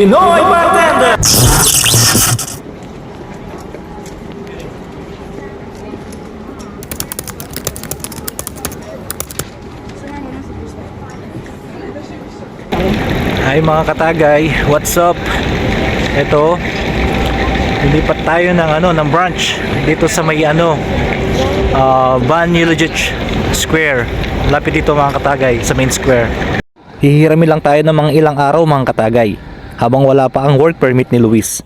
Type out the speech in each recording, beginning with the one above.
Pinoy Bartender! Hi mga katagay, what's up? Ito, lilipat tayo ng branch dito sa may Ban Yulijic Square. Lapit dito mga katagay sa main square. Hihirami lang tayo ng mga ilang araw mga katagay habang wala pa ang work permit ni Luis.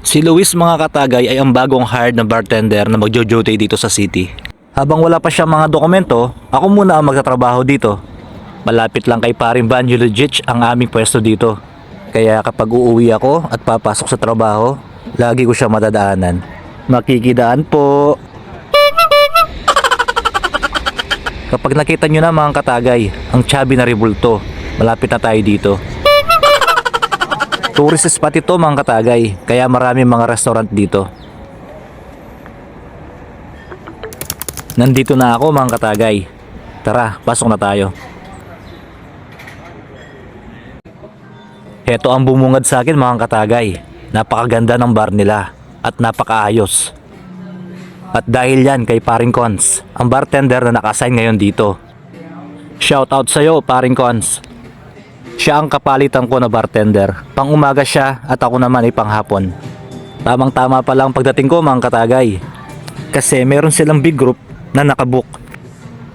Si Luis mga katagay ay ang bagong hired na bartender na magjo-duty dito sa city. Habang wala pa siya mga dokumento, ako muna ang magtatrabaho dito. Malapit lang kay paring Ban Yulijic ang aming pwesto dito. Kaya kapag uuwi ako at papasok sa trabaho, lagi ko siya madadaanan. Makikidaan po. Kapag nakita nyo na mga katagay, ang chubby na rebulto, malapit na tayo dito. Tourist spot ito mga katagay, kaya maraming mga restaurant dito. Nandito na ako mga katagay. Tara, pasok na tayo. Heto ang bumungad sa akin mga katagay. Napakaganda ng bar nila at napakaayos. At dahil yan kay Paring Cons, ang bartender na naka-assign ngayon dito. Shout out sa'yo Paring Cons. Siya ang kapalitan ko na bartender. Pang umaga siya at ako naman ay panghapon. Tamang tama pa lang pagdating ko mga katagay. Kasi meron silang big group na nakabook.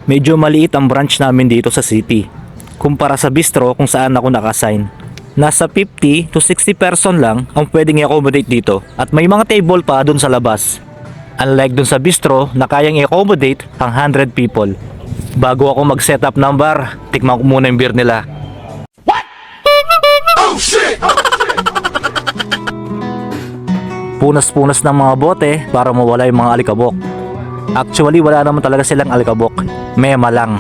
Medyo maliit ang branch namin dito sa city kumpara sa bistro kung saan ako naka-assign. Nasa 50 to 60 person lang ang pwedeng i-accommodate dito at may mga table pa dun sa labas. Unlike dun sa bistro na kayang i-accommodate ang 100 people. Bago ako mag-set up ng bar, tikman ko muna yung beer nila. What? Oh shit! Punas-punas ng mga bote para mawala yung mga alikabok. Actually wala naman talaga silang alikabok. Mema lang.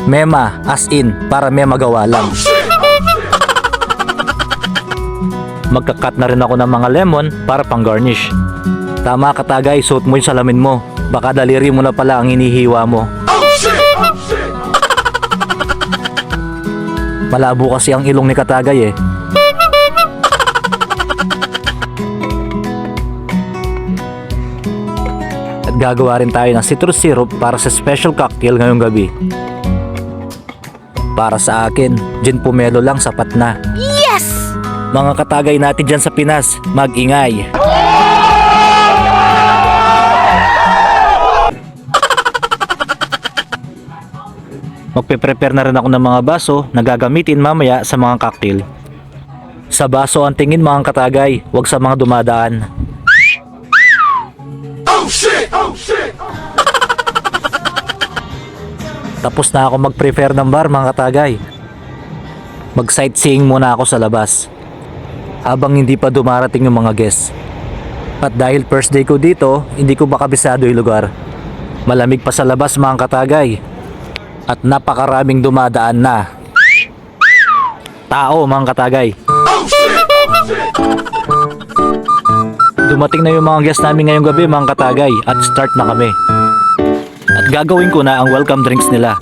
Mema as in para may magawa lang. Magkakat na rin ako ng mga lemon para pang garnish. Tama katagay, suot mo yung salamin mo. Baka daliri mo na pala ang hinihiwa mo. Malabo kasi ang ilong ni katagay eh. At gagawa rin tayo ng citrus syrup para sa special cocktail ngayong gabi. Para sa akin, gin pomelo lang sapat na. Yes! Mga katagay natin dyan sa Pinas, mag-ingay. Magpe-prepare na rin ako ng mga baso na gagamitin mamaya sa mga cocktail. Sa baso ang tingin mga katagay, huwag sa mga dumadaan. Oh shit! Oh shit! Tapos na ako mag-prepare ng bar mga katagay. Mag-sightseeing muna ako sa labas habang hindi pa dumarating yung mga guests. At dahil first day ko dito, hindi ko makabisado yung lugar. Malamig pa sa labas mga katagay. At napakaraming dumadaan na tao mga katagay. Dumating na yung mga guests namin ngayong gabi mga katagay at start na kami. At gagawin ko na ang welcome drinks nila.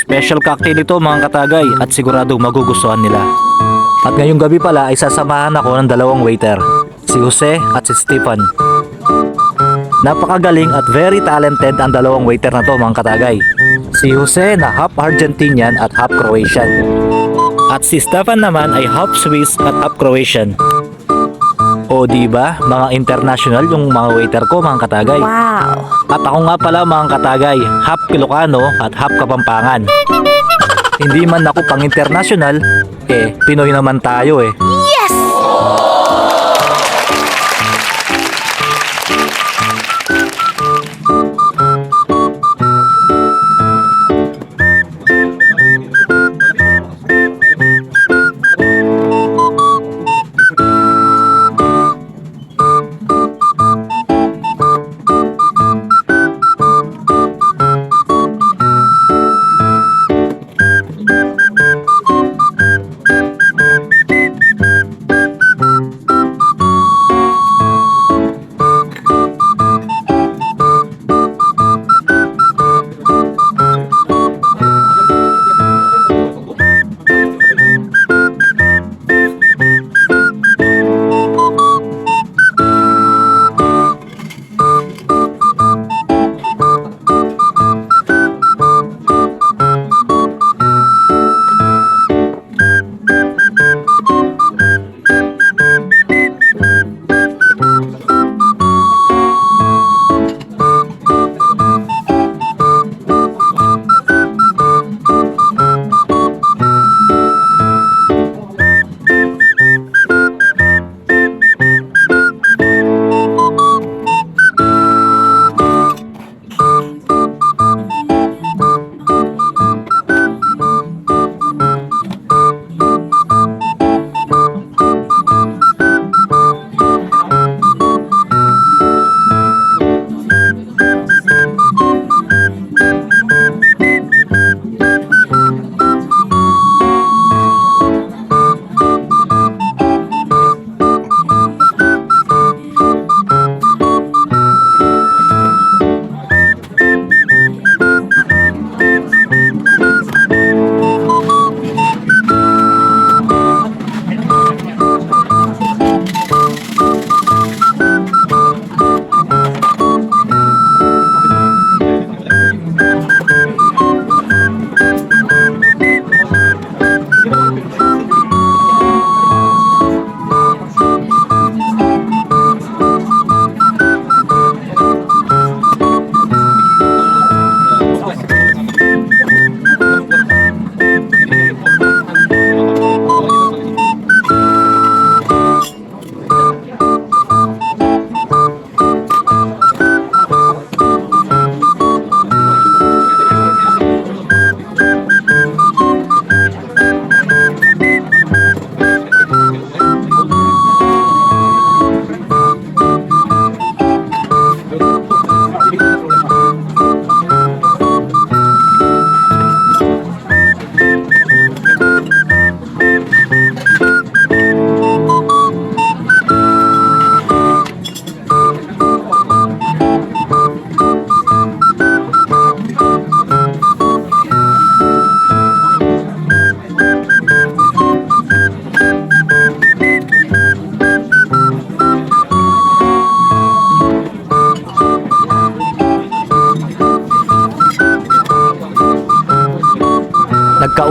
Special cocktail ito mga katagay at siguradong magugustuhan nila. At ngayong gabi pala ay sasamahan ako ng dalawang waiter, si Jose at si Stephen. Napakagaling at very talented ang dalawang waiter na to mga katagay. Si Jose na half Argentinian at half Croatian. At si Stefan naman ay half Swiss at half Croatian. O diba, mga international yung mga waiter ko mga katagay. Wow! At ako nga pala mga katagay, half Ilocano at half Kapampangan. Hindi man ako pang international, Pinoy naman tayo eh. Yes!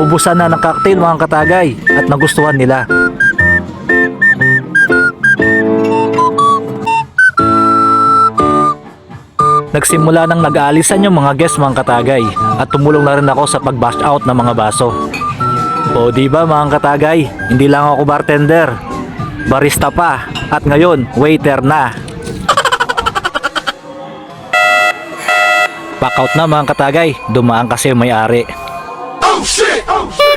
naubusan na ng cocktail mga katagay at nagustuhan nila. Nagsimula nang nag-aalisan yung mga guests mga katagay at tumulong na rin ako sa pag-bash out ng mga baso. O diba mga katagay, hindi lang ako bartender, barista pa at ngayon waiter na. Pack out na mga katagay, dumaan kasi yung may-ari. Oh shit! Oh shit!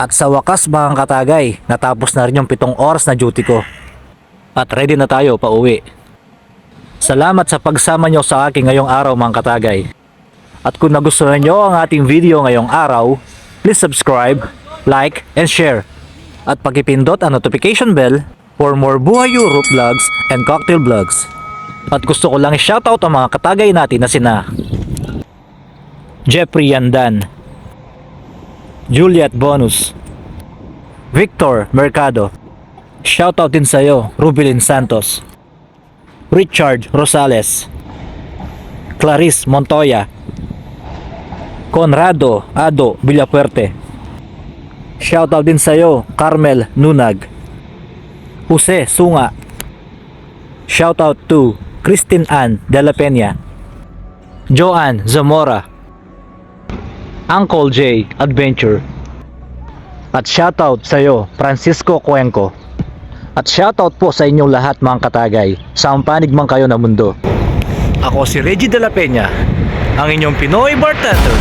At sa wakas mga katagay, natapos na rin yung 7 oras na duty ko. At ready na tayo pa uwi. Salamat sa pagsama nyo sa akin ngayong araw mga katagay. At kung nagustuhan nyo ang ating video ngayong araw, please subscribe, like, and share. At pakipindot ang notification bell for more Buhay Europe vlogs and cocktail vlogs. At gusto ko lang i-shoutout ang mga katagay natin na sina Jeffrey Yandan, Juliet Bonus, Victor Mercado. Shoutout din sa'yo, Rubilin Santos, Richard Rosales, Clarice Montoya, Conrado Ado Villapuerte. Shoutout din sa'yo, Carmel Nunag, Jose Sunga. Shoutout to Christine Ann De La Peña, Joanne Zamora, Uncle J Adventure. At shoutout sa iyo, Francisco Cuenco. At shoutout po sa inyong lahat mga katagay, saan panig man kayo na mundo. Ako si Reggie De La Peña, ang inyong Pinoy bartender.